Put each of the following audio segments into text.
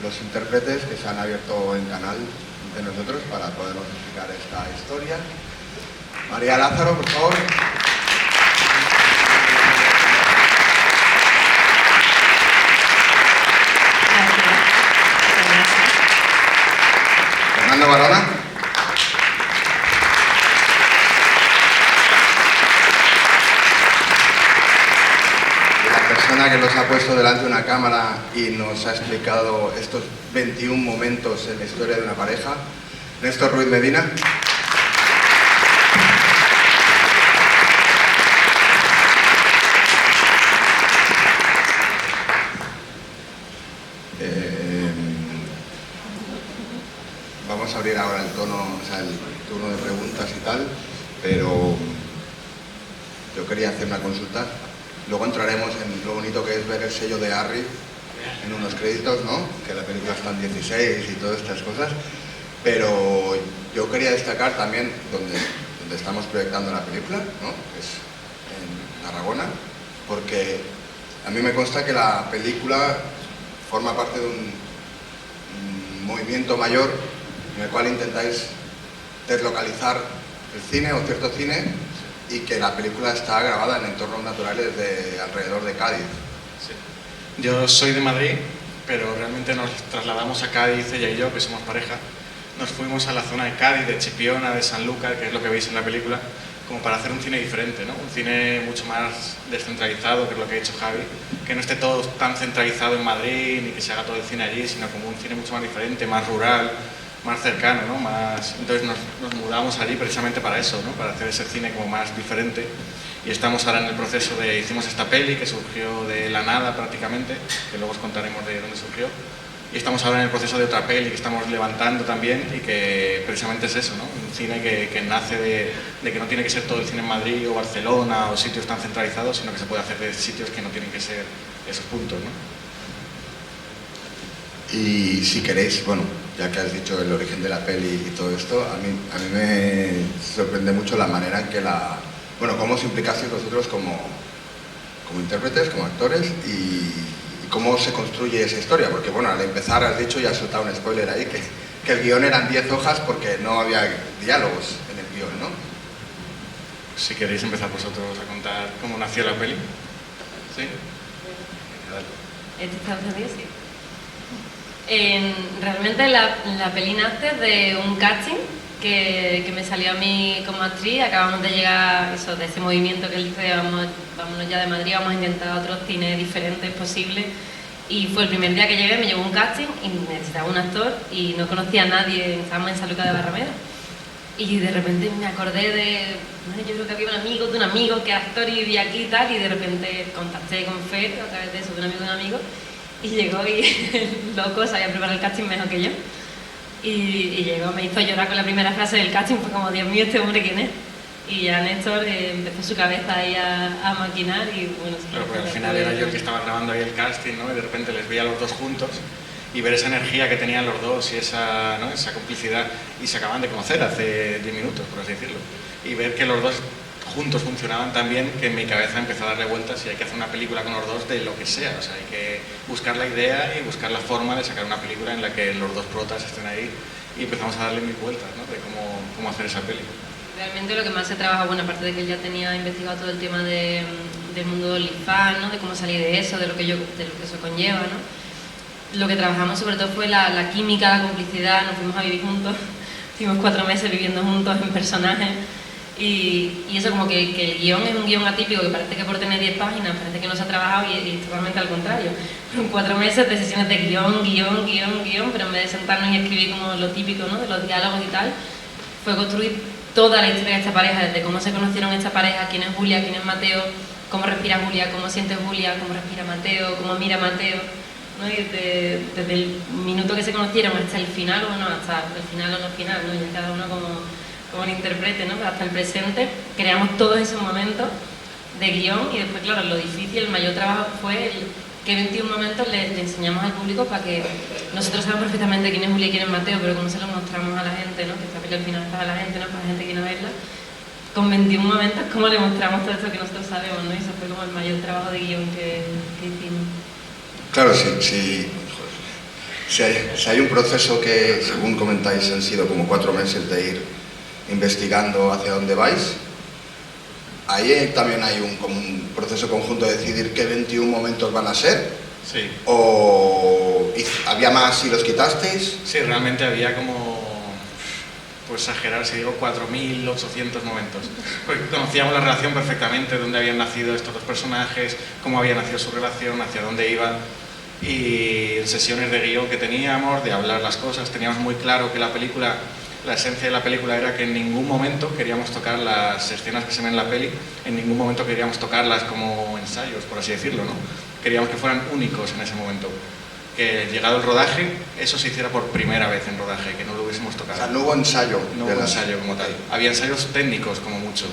los intérpretes que se han abierto en canal de nosotros para podernos explicar esta historia. María Lázaro, por favor. Fernando Barona. La persona que nos ha puesto delante de una cámara y nos ha explicado estos 21 momentos en la historia de una pareja, Néstor Ruiz Medina. Vamos a abrir ahora el tono, o sea, el turno de preguntas y tal, pero yo quería hacer una consulta. Luego entraremos en lo bonito que es ver el sello de Harry en unos créditos, ¿no? Que la película está en 16 y todas estas cosas. Pero yo quería destacar también donde estamos proyectando la película, ¿no? Es en Tarragona, porque a mí me consta que la película forma parte de un movimiento mayor en el cual intentáis deslocalizar el cine o cierto cine y que la película está grabada en entornos naturales de alrededor de Cádiz. Sí. Yo soy de Madrid, pero realmente nos trasladamos a Cádiz, ella y yo, que somos pareja. Nos fuimos a la zona de Cádiz, de Chipiona, de Sanlúcar, que es lo que veis en la película, como para hacer un cine diferente, ¿no? Un cine mucho más descentralizado, que es lo que ha dicho Javi, que no esté todo tan centralizado en Madrid, ni que se haga todo el cine allí, sino como un cine mucho más diferente, más rural, más cercano, ¿no? Entonces nos mudamos allí precisamente para eso, ¿no? Para hacer ese cine como más diferente. Y estamos ahora en el proceso de... Hicimos esta peli que surgió de la nada prácticamente, que luego os contaremos de dónde surgió. Y estamos ahora en el proceso de otra peli que estamos levantando también y que precisamente es eso, ¿no? Un cine que nace de que no tiene que ser todo el cine en Madrid o Barcelona o sitios tan centralizados, sino que se puede hacer de sitios que no tienen que ser esos puntos, ¿no? Y si queréis, bueno, ya que has dicho el origen de la peli y todo esto, a mí me sorprende mucho la manera en que bueno, cómo os implicasteis vosotros como intérpretes, como actores y cómo se construye esa historia, porque bueno, al empezar has dicho y has soltado un spoiler ahí, que el guión eran 10 hojas porque no había diálogos en el guión, ¿no? Si queréis empezar vosotros a contar cómo nació la peli. ¿Sí? Sí. Realmente la peli nace de un casting que me salió a mí como actriz. Acabamos de llegar eso, de ese movimiento que él dice, vámonos ya de Madrid, vamos a intentar otros cines diferentes posibles. Y fue el primer día que llegué, me llegó un casting y necesitaba un actor y no conocía a nadie, estábamos en Sanlúcar de Barrameda. Y de repente me acordé yo creo que había un amigo de un amigo que era actor y vivía aquí y tal, y de repente contacté con Fer a través de eso, de un amigo, y llegó y el loco sabía preparar el casting mejor que yo. Y llegó, me hizo llorar con la primera frase del casting, fue como, Dios mío, ¿este hombre quién es? Y ya Néstor empezó su cabeza ahí a maquinar y bueno... Claro, porque al final era yo el que estaba grabando ahí el casting, ¿no? Y de repente les veía a los dos juntos y ver esa energía que tenían los dos y esa, ¿no? Esa complicidad, y se acaban de conocer hace 10 minutos, por así decirlo, y ver que los dos juntos funcionaban tan bien que en mi cabeza empezó a darle vueltas y hay que hacer una película con los dos de lo que sea, o sea, hay que buscar la idea y buscar la forma de sacar una película en la que los dos protas estén ahí, y empezamos a darle mil vueltas, ¿no? De cómo hacer esa peli. Realmente lo que más se trabaja, bueno, aparte de que él ya tenía investigado todo el tema del mundo de OnlyFans, ¿no? De cómo salir de eso, de lo que eso conlleva, ¿no? Lo que trabajamos sobre todo fue la química, la complicidad, nos fuimos a vivir juntos, estuvimos 4 meses viviendo juntos en personajes. Y eso, como que el guión es un guión atípico que parece que por tener 10 páginas parece que no se ha trabajado, y totalmente al contrario. Fueron 4 meses de sesiones de guión, pero en vez de sentarnos y escribir como lo típico, ¿no? De los diálogos y tal, fue construir toda la historia de esta pareja, desde cómo se conocieron esta pareja, quién es Julia, quién es Mateo, cómo respira Julia, cómo siente Julia, cómo respira Mateo, cómo mira Mateo, ¿no? Y desde el minuto que se conocieron hasta el final, o no, hasta el final o no final, ¿no? Ya cada uno como lo interprete, ¿no? Pero hasta el presente creamos todos esos momentos de guión, y después, claro, lo difícil, el mayor trabajo fue que 21 momentos le enseñamos al público para que nosotros sabemos perfectamente quién es Julia y quién es Mateo, pero cómo se lo mostramos a la gente, ¿no? Que esta película al final es para la gente, no para la gente que quiere verla. Con 21 momentos, ¿cómo le mostramos todo esto que nosotros sabemos, ¿no? Y eso fue como el mayor trabajo de guión que hicimos. Claro, Si hay un proceso que, según comentáis, han sido como 4 meses de ir investigando hacia dónde vais, ahí también hay como un proceso conjunto de decidir qué 21 momentos van a ser. Sí. ¿O había más y los quitasteis? Sí, realmente había como, pues exagerar, si digo 4.800 momentos. Porque conocíamos la relación perfectamente, dónde habían nacido estos dos personajes, cómo había nacido su relación, hacia dónde iban. Y en sesiones de guión que teníamos, de hablar las cosas, teníamos muy claro que la película, la esencia de la película era que en ningún momento queríamos tocar las escenas que se ven en la peli, en ningún momento queríamos tocarlas como ensayos, por así decirlo, ¿no? Queríamos que fueran únicos en ese momento. Que llegado el rodaje, eso se hiciera por primera vez en rodaje, que no lo hubiésemos tocado. O sea, no hubo ensayo. No hubo ensayo como tal. Había ensayos técnicos como mucho,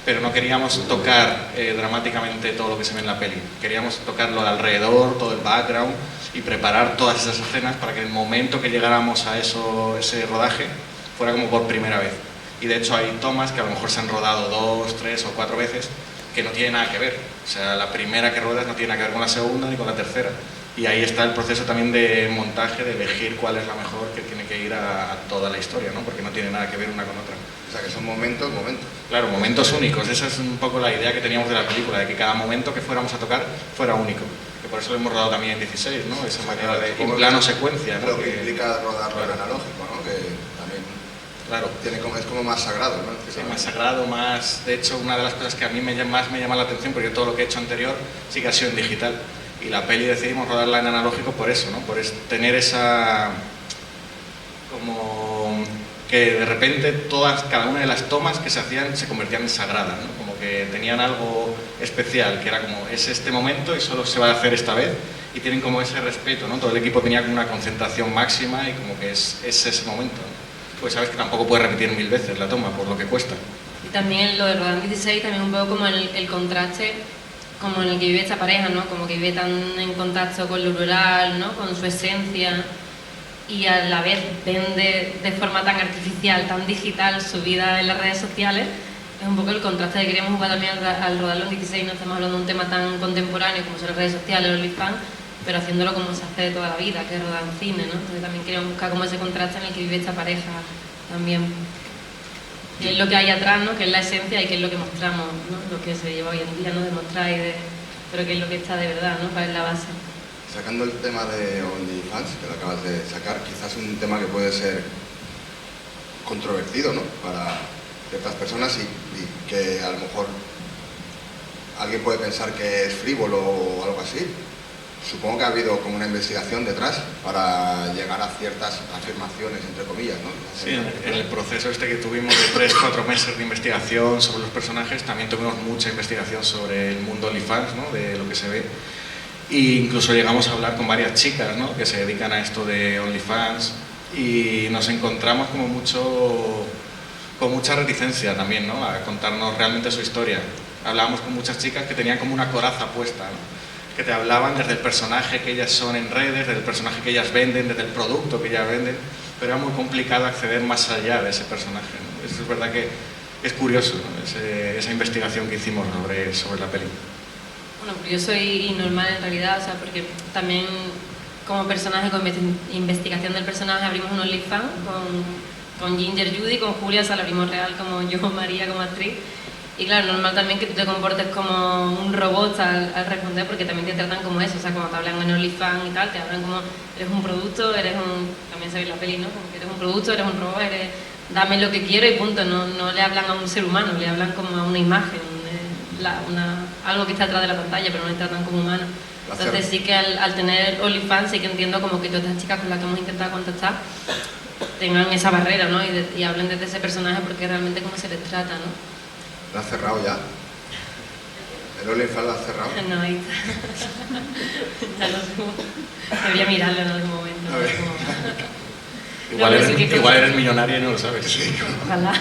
pero no queríamos tocar dramáticamente todo lo que se ve en la peli. Queríamos tocarlo de alrededor, todo el background y preparar todas esas escenas para que en el momento que llegáramos a ese rodaje fuera como por primera vez. Y de hecho hay tomas que a lo mejor se han rodado 2, 3 o 4 veces que no tienen nada que ver. O sea, la primera que ruedas no tiene nada que ver con la segunda ni con la tercera. Y ahí está el proceso también de montaje, de elegir cuál es la mejor que tiene que ir a toda la historia, ¿no? Porque no tiene nada que ver una con otra. O sea, que son momentos. Claro, momentos únicos. Esa es un poco la idea que teníamos de la película, de que cada momento que fuéramos a tocar fuera único. Que por eso lo hemos rodado también en 16, ¿no? Esa manera de en plano secuencia, ¿no? Lo que implica rodarlo en analógico, ¿no? Que también claro. Es como más sagrado, ¿no? Sí, más sagrado, más... De hecho, una de las cosas que a mí más me llama la atención, porque todo lo que he hecho anterior sí que ha sido en digital. Y la peli decidimos rodarla en analógico por eso, ¿no? Por tener esa... como... que de repente cada una de las tomas que se hacían se convertían en sagradas, ¿no? Como que tenían algo especial, que era como, es este momento y solo se va a hacer esta vez, y tienen como ese respeto, ¿no? Todo el equipo tenía como una concentración máxima y como que es ese momento, ¿no? Pues sabes que tampoco puedes repetir 1000 veces la toma, por lo que cuesta. Y también lo de rodar en 16, también un poco como el contraste como en el que vive esta pareja, ¿no? Como que vive tan en contacto con lo rural, ¿no? Con su esencia, y a la vez vende de forma tan artificial, tan digital su vida en las redes sociales. Es un poco el contraste que queríamos jugar también al rodarlo en 16. No estamos hablando de un tema tan contemporáneo como son las redes sociales, los OnlyFans, pero haciéndolo como se hace de toda la vida, que es rodar en cine, ¿no? Entonces también queríamos buscar como ese contraste en el que vive esta pareja también. Qué es lo que hay atrás, ¿no? Que es la esencia y qué es lo que mostramos, ¿no? Lo que se lleva hoy en día, ¿no? De mostrar pero qué es lo que está de verdad, ¿no? Para la base. Sacando el tema de OnlyFans, que lo acabas de sacar, quizás un tema que puede ser controvertido, ¿no? Para ciertas personas y que a lo mejor alguien puede pensar que es frívolo o algo así. Supongo que ha habido como una investigación detrás para llegar a ciertas afirmaciones, entre comillas, ¿no? Sí, en el proceso este que tuvimos de 3-4 meses de investigación sobre los personajes, también tuvimos mucha investigación sobre el mundo OnlyFans, ¿no? De lo que se ve. E incluso llegamos a hablar con varias chicas, ¿no? Que se dedican a esto de OnlyFans, y nos encontramos con mucha reticencia también, ¿no? A contarnos realmente su historia. Hablábamos con muchas chicas que tenían como una coraza puesta, ¿no? Que te hablaban desde el personaje que ellas son en redes, desde el personaje que ellas venden, desde el producto que ellas venden, pero era muy complicado acceder más allá de ese personaje, ¿no? Eso es verdad que es curioso, ¿no? Esa investigación que hicimos sobre la peli. Bueno, curioso y normal en realidad, o sea, porque también como personaje, con investigación del personaje, abrimos un OnlyFans con Ginger Judy, con Julia, o sea, lo abrimos real como yo, María, como actriz. Y claro, normal también que tú te comportes como un robot al responder, porque también te tratan como eso, o sea, cuando te hablan en OnlyFans y tal, te hablan como eres un producto, también sabéis la peli, ¿no? Como que eres un producto, eres un robot, dame lo que quiero y punto. No le hablan a un ser humano, le hablan como a una imagen, algo que está atrás de la pantalla, pero no le tratan como humano. Entonces sí que al tener OnlyFans sí que entiendo como que todas estas chicas con las que hemos intentado contactar tengan esa barrera, ¿no? Y hablen desde ese personaje, porque realmente cómo se les trata, ¿no? ¿Lo has cerrado ya? ¿El OnlyFans lo has cerrado? No, ahí está. Ya lo sé. Debería mirarlo en algún momento. A ver. Igual eres millonaria y no lo sabes. Sí. Ojalá.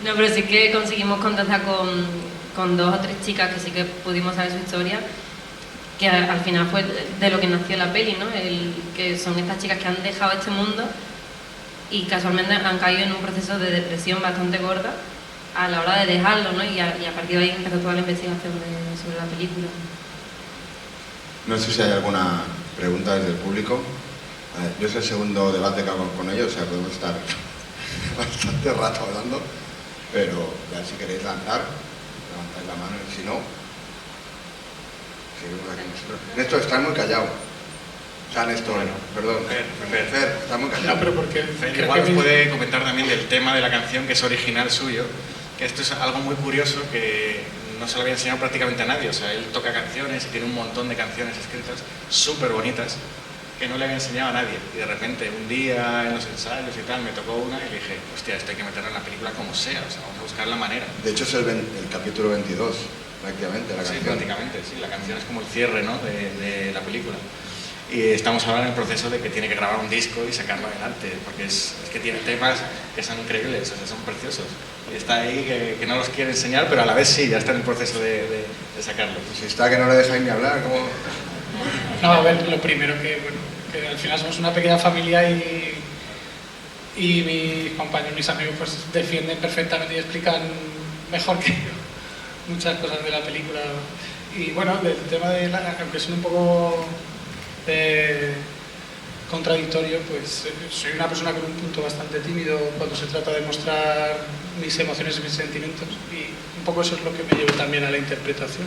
No, pero sí que conseguimos contactar con 2 o 3 chicas que sí que pudimos saber su historia, que al final fue de lo que nació la peli, ¿no? Que son estas chicas que han dejado este mundo y casualmente han caído en un proceso de depresión bastante gorda a la hora de dejarlo, ¿no? Y a partir de ahí empezó toda la investigación sobre la película. No sé si hay alguna pregunta desde el público. Yo es el segundo debate que hago con ellos, o sea, podemos estar bastante rato hablando, pero ya si queréis lanzar, levantáis la mano, y si no, seguimos aquí nosotros. Néstor, estás muy callado. O sea, Néstor, Bueno, perdón. Fer, estás muy No, callado. pero porque Fer, creo igual que os puede comentar también del tema de la canción, que es original suyo, que esto es algo muy curioso que no se lo había enseñado prácticamente a nadie. O sea, él toca canciones y tiene un montón de canciones escritas súper bonitas que no le había enseñado a nadie. Y de repente, un día en los ensayos y tal, me tocó una y le dije, hostia, esto hay que meterlo en la película como sea, o sea, vamos a buscar la manera. De hecho, es el capítulo 22, prácticamente, la Sí, canción. prácticamente, sí, la canción es como el cierre, ¿no?, de la película. Y estamos ahora en el proceso de que tiene que grabar un disco y sacarlo adelante, porque es que tiene temas que son increíbles, o sea, son preciosos. Y está ahí que no los quiere enseñar, pero a la vez sí, ya está en el proceso de sacarlo. Si está que no le dejáis ni hablar, como... No, a ver, lo primero que, bueno, que al final somos una pequeña familia y mis compañeros, mis amigos, pues defienden perfectamente y explican mejor que yo muchas cosas de la película. Y bueno, del tema de aunque son un poco contradictorio, pues soy una persona con un punto bastante tímido cuando se trata de mostrar mis emociones y mis sentimientos, y un poco eso es lo que me lleva también a la interpretación.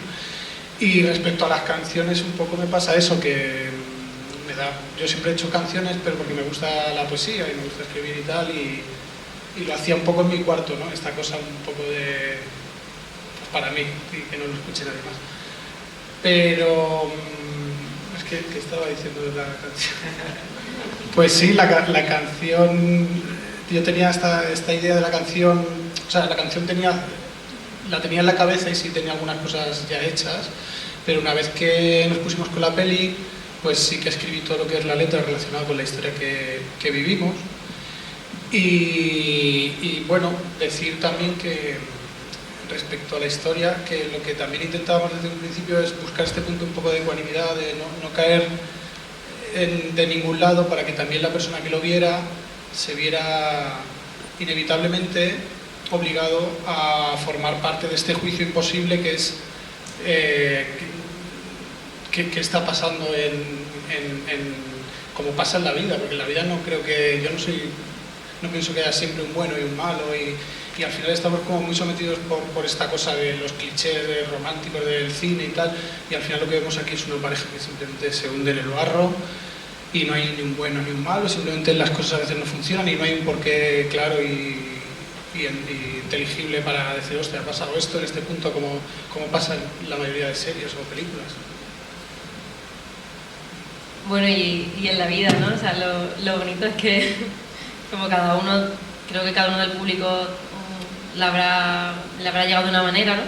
Y respecto a las canciones, un poco me pasa eso, que yo siempre he hecho canciones, pero porque me gusta la poesía y me gusta escribir y tal, y lo hacía un poco en mi cuarto, ¿no? Esta cosa un poco de... pues para mí, y que no lo escuche nadie más. Pero... es que estaba diciendo de la canción. Pues sí, la canción... Yo tenía esta idea de la canción... O sea, la canción la tenía en la cabeza y sí tenía algunas cosas ya hechas, pero una vez que nos pusimos con la peli, pues sí que escribí todo lo que es la letra relacionada con la historia que vivimos. Y bueno, decir también que respecto a la historia, que lo que también intentábamos desde un principio es buscar este punto un poco de ecuanimidad, de no caer de ningún lado, para que también la persona que lo viera se viera inevitablemente obligado a formar parte de este juicio imposible que es que está pasando como pasa en la vida, porque en la vida no pienso que haya siempre un bueno y un malo, y al final estamos como muy sometidos por esta cosa de los clichés románticos del cine y tal, y al final lo que vemos aquí es una pareja que simplemente se hunde en el barro y no hay ni un bueno ni un malo, simplemente las cosas a veces no funcionan y no hay un porqué claro y inteligible para decir, hostia, ha pasado esto en este punto, como pasa en la mayoría de series o películas. Bueno, y en la vida, ¿no? O sea, lo bonito es que como creo que cada uno del público le habrá llegado de una manera, ¿no?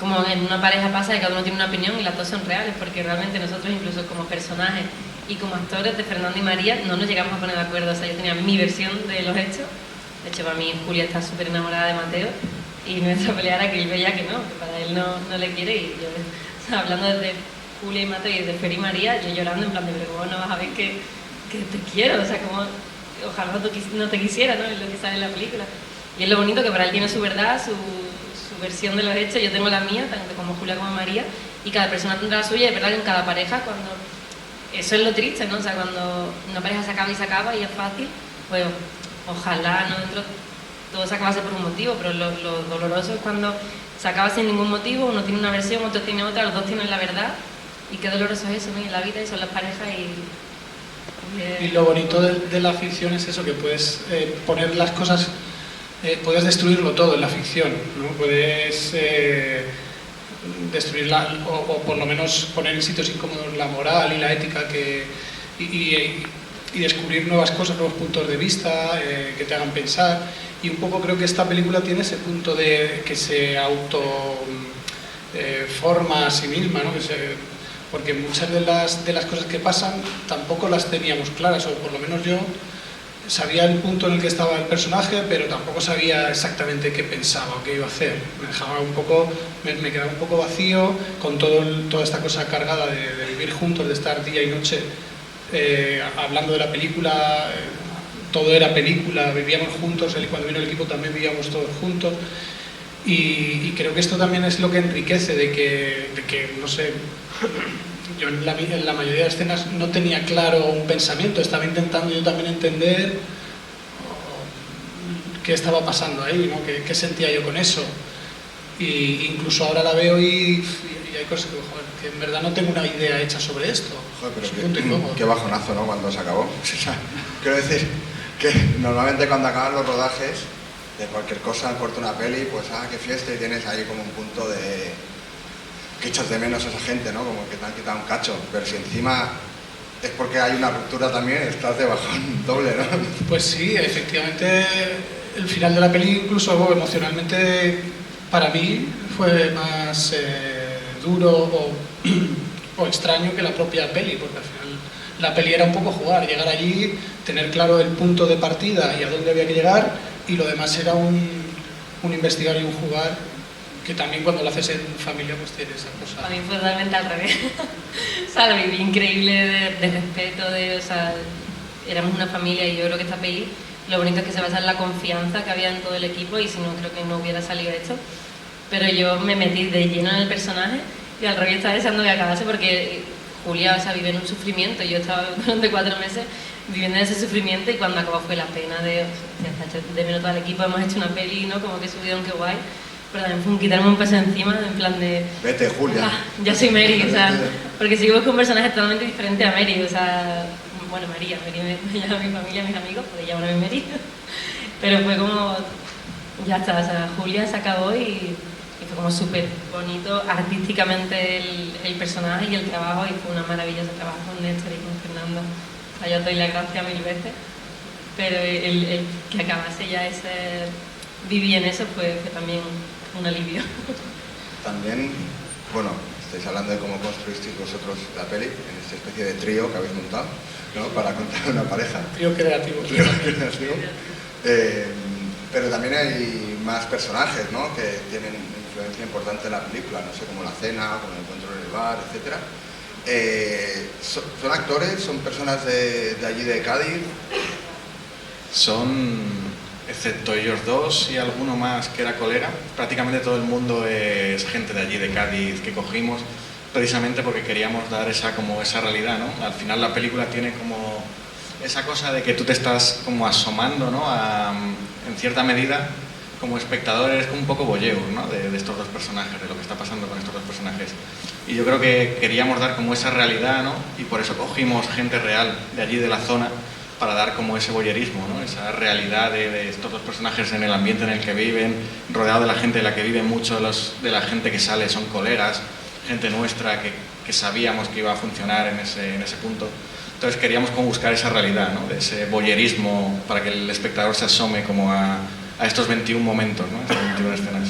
Como en una pareja pasa que cada uno tiene una opinión y las dos son reales, porque realmente nosotros incluso como personajes y como actores de Fernando y María no nos llegamos a poner de acuerdo. O sea, yo tenía mi versión de los hechos. De hecho, para mí Julia está súper enamorada de Mateo y nuestra pelea era que él veía que para él no le quiere, y yo, o sea, hablando desde Julia y Mateo y de Fer y María, yo llorando en plan de, pero ¿cómo no vas a ver que te quiero? O sea, como ojalá no te quisiera, ¿no? Es lo que sale en la película. Y es lo bonito que para él tiene su verdad, su versión de los hechos, yo tengo la mía, tanto como Julia como María, y cada persona tendrá la suya. Y es verdad que en cada pareja, cuando eso es lo triste, ¿no? O sea, cuando una pareja se acaba y es fácil, pues ojalá no dentro todo se acabase por un motivo, pero lo doloroso es cuando se acaba sin ningún motivo, uno tiene una versión, otro tiene otra, los dos tienen la verdad, y qué doloroso es eso, ¿no? En la vida, y son las parejas y lo bonito de la ficción es eso, que puedes poner las cosas, puedes destruirlo todo en la ficción, ¿no? Puedes destruirla o por lo menos poner en sitios incómodos la moral y la ética y descubrir nuevas cosas, nuevos puntos de vista que te hagan pensar. Y un poco creo que esta película tiene ese punto de que se forma a sí misma, ¿no? Porque muchas de las cosas que pasan tampoco las teníamos claras, o por lo menos yo sabía el punto en el que estaba el personaje, pero tampoco sabía exactamente qué pensaba o qué iba a hacer. Me quedaba un poco vacío con toda esta cosa cargada de vivir juntos, de estar día y noche hablando de la película. Todo era película, vivíamos juntos, cuando vino el equipo también vivíamos todos juntos, Y creo que esto también es lo que enriquece, de que no sé, yo en la mayoría de escenas no tenía claro un pensamiento, estaba intentando yo también entender qué estaba pasando ahí, ¿no? ¿Qué sentía yo con eso? Y incluso ahora la veo y hay cosas que, joder, que en verdad no tengo una idea hecha sobre esto. Joder, pero es un punto incómodo. qué bajonazo, ¿no? Cuando se acabó. O sea, quiero decir que normalmente cuando acaban los rodajes de cualquier cosa, corta una peli, pues qué fiesta, y tienes ahí como un punto de que echas de menos a esa gente, ¿no? Como que te han quitado un cacho, pero si encima es porque hay una ruptura también, estás de bajón doble, ¿no? Pues sí, efectivamente el final de la peli incluso emocionalmente para mí fue más duro o extraño que la propia peli, porque al final la peli era un poco jugar, llegar allí, tener claro el punto de partida y a dónde había que llegar, y lo demás era un investigar y un jugar, que también cuando lo haces en familia pues tiene esa cosa. A mí fue totalmente al revés. O sea, lo viví increíble de respeto, o sea, éramos una familia, y yo creo que esta peli, lo bonito es que se basa en la confianza que había en todo el equipo, y si no, creo que no hubiera salido esto. Pero yo me metí de lleno en el personaje y al revés estaba deseando que acabase, porque Julia, o sea, vive en un sufrimiento, y yo estaba durante 4 meses viviendo en ese sufrimiento, y cuando acabó fue la pena de menos todo el equipo, hemos hecho una peli, ¿no? Como que subidón, qué guay. Pero también fue un quitarme un peso encima, en plan de... Vete, Julia. Ya soy Mary, o sea, porque si busco un personaje totalmente diferente a Mary, o sea, bueno, María me llama mi familia, mis amigos, pues llamarme Mary. Pero fue como, ya está, o sea, Julia se acabó y fue como súper bonito artísticamente el personaje y el trabajo, y fue una maravilla ese trabajo con Néstor y con Fernando. O sea, yo doy las gracias 1000 veces, pero el que acabase ya ese... Viví en eso, fue también un alivio. También, bueno, estáis hablando de cómo construisteis vosotros la peli, en esta especie de trío que habéis montado, ¿no? Para contar una pareja. Trío creativo. Pero también hay más personajes, ¿no? Que tienen influencia importante en la película, no sé, como la cena, como el encuentro en el bar, etc. ¿Son actores? ¿Son personas de allí de Cádiz? Son, excepto ellos dos y alguno más que era colega, prácticamente todo el mundo es gente de allí de Cádiz que cogimos precisamente porque queríamos dar esa realidad, ¿no? Al final la película tiene como esa cosa de que tú te estás como asomando, ¿no? En cierta medida, como espectador eres como un poco voyeur, ¿no? De estos dos personajes, de lo que está pasando con estos dos personajes. Y yo creo que queríamos dar como esa realidad, ¿no? Y por eso cogimos gente real de allí de la zona, para dar como ese voyerismo, ¿no? Esa realidad de estos dos personajes en el ambiente en el que viven, rodeado de la gente en la que viven. Muchos de la gente que sale son colegas, gente nuestra que sabíamos que iba a funcionar en ese punto. Entonces queríamos como buscar esa realidad, ¿no? De ese voyerismo, para que el espectador se asome como a estos 21 momentos, ¿no? Estas 21 escenas.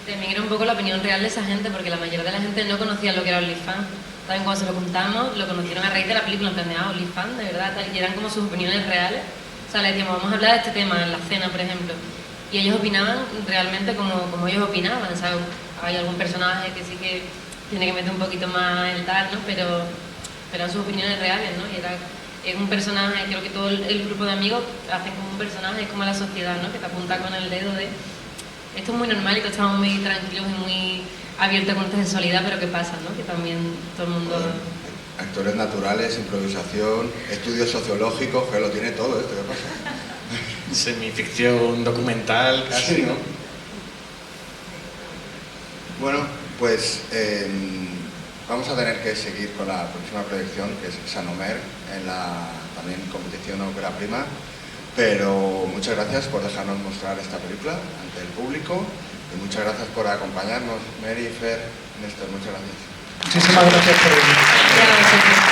También era un poco la opinión real de esa gente, porque la mayoría de la gente no conocía lo que era OnlyFans. También cuando se lo contamos, lo conocieron a raíz de la película, en plan de OnlyFans, de verdad, tal, y eran como sus opiniones reales. O sea, les decíamos, vamos a hablar de este tema en la cena, por ejemplo, y ellos opinaban realmente como ellos opinaban. O sea, hay algún personaje que sí que tiene que meter un poquito más el tal, ¿no? Pero eran sus opiniones reales, ¿no? Y es un personaje, creo que todo el grupo de amigos hacen como un personaje, es como la sociedad, ¿no? Que te apunta con el dedo de... Esto es muy normal y todos estamos muy tranquilos y muy abiertos con esta sensualidad, pero ¿qué pasa, no? Que también todo el mundo... Actores naturales, improvisación, estudios sociológicos, que lo tiene todo esto, ¿qué pasa? Semificción documental, casi, Sí, ¿no? Bueno, pues vamos a tener que seguir con la próxima proyección, que es Sanomer, en la también competición Ópera Prima. Pero muchas gracias por dejarnos mostrar esta película ante el público, y muchas gracias por acompañarnos, Mary, Fer, Néstor, muchas gracias. Muchísimas gracias por venir. Ya,